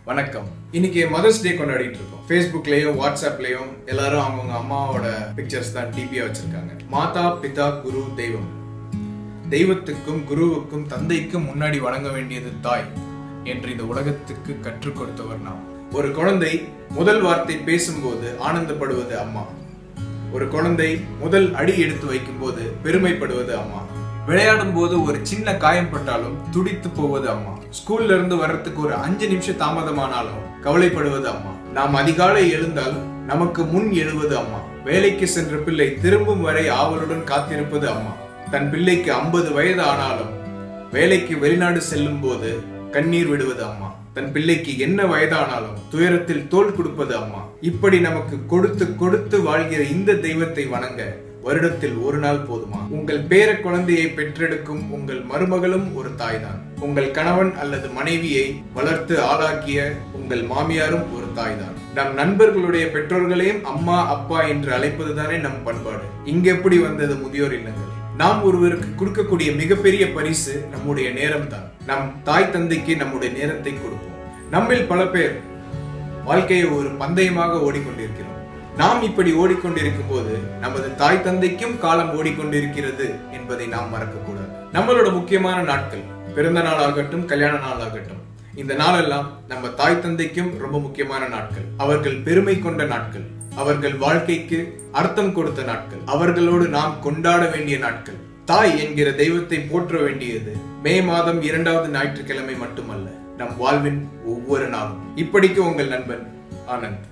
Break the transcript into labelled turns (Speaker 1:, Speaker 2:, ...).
Speaker 1: வணக்கம். இன்னைக்கு mother's day கொண்டாடிட்டு இருக்கோம். ஃபேஸ்புக்லயும் வாட்ஸ்அப்லயும் எல்லாரும் அவங்க அம்மாவோட பிக்சர்ஸ் தான் டிபியா வச்சிருக்காங்க. மாதா பிதா குரு தெய்வம். தெய்வத்துக்கும் குருவுக்கும் தந்தைக்கும் முன்னாடி வணங்க வேண்டியது தாய் என்று இந்த உலகத்துக்கு கற்றுக் கொடுத்தவர் நாம். ஒரு குழந்தை முதல் வார்த்தை பேசும்போது ஆனந்தப்படுவது அம்மா. ஒரு குழந்தை முதல் அடி எடுத்து வைக்கும் போது பெருமைப்படுவது அம்மா. விளையாடும் போது ஒரு சின்ன காயம் பட்டாலும் துடித்து போவது அம்மா. ஸ்கூல்ல இருந்து வர்றதுக்கு ஒரு 5 நிமிஷம் தாமதமானாலும் கவலைப்படுவது அம்மா. நாம் அதிகாலை எழுந்தால் நமக்கு முன் எழுவது அம்மா. வேலைக்கு சென்ற பிள்ளை திரும்பும் வரை ஆவலுடன் காத்திருப்பது அம்மா. தன் பிள்ளைக்கு 50 வயது ஆனாலும் வேலைக்கு வெளிநாடு செல்லும் போது கண்ணீர் விடுவது அம்மா. தன் பிள்ளைக்கு என்ன வயதானாலும் துயரத்தில் தோள் கொடுப்பது அம்மா. இப்படி நமக்கு கொடுத்து கொடுத்து வாழ்கிற இந்த தெய்வத்தை வணங்க வருடத்தில் ஒரு நாள் போதுமா? உங்கள் பேர குழந்தையை பெற்றெடுக்கும் உங்கள் மருமகளும் ஒரு தாய்தான். உங்கள் கணவன் அல்லது மனைவியை வளர்த்து ஆளாக்கிய உங்கள் மாமியாரும் ஒரு தாய்தான். நம் நண்பர்களுடைய பெற்றோர்களையும் அம்மா அப்பா என்று அழைப்பதுதானே நம் பண்பாடு. இங்க எப்படி வந்தது முதியோர் இல்லங்கள்? நாம் ஒருவருக்கு கொடுக்கக்கூடிய மிகப்பெரிய பரிசு நம்முடைய நேரம் தான். நம் தாய் தந்தைக்கு நம்முடைய நேரத்தை கொடுப்போம். நம்மில் பல பேர் வாழ்க்கையை ஒரு பந்தயமாக ஓடிக்கொண்டிருக்கிறோம். நாம் இப்படி ஓடிக்கொண்டிருக்கும் போது நமது தாய் தந்தைக்கும் காலம் ஓடிக்கொண்டிருக்கிறது என்பதை நாம் மறக்கக்கூடாது. நம்மளோட முக்கியமான நாட்கள், பிறந்த நாள் ஆகட்டும், கல்யாண நாள் ஆகட்டும், இந்த நாளெல்லாம் நம்ம தாய் தந்தைக்கும் ரொம்ப முக்கியமான நாட்கள். அவர்கள் பெருமை கொண்ட நாட்கள், அவர்கள் வாழ்க்கைக்கு அர்த்தம் கொடுத்த நாட்கள், அவர்களோடு நாம் கொண்டாட வேண்டிய நாட்கள். தாய் என்கிற தெய்வத்தை போற்ற வேண்டியது மே மாதம் 2வது ஞாயிற்றுக்கிழமை மட்டுமல்ல, நம் வாழ்வின் ஒவ்வொரு நாளும். இப்படிக்கு உங்கள் நண்பன் ஆனந்த்.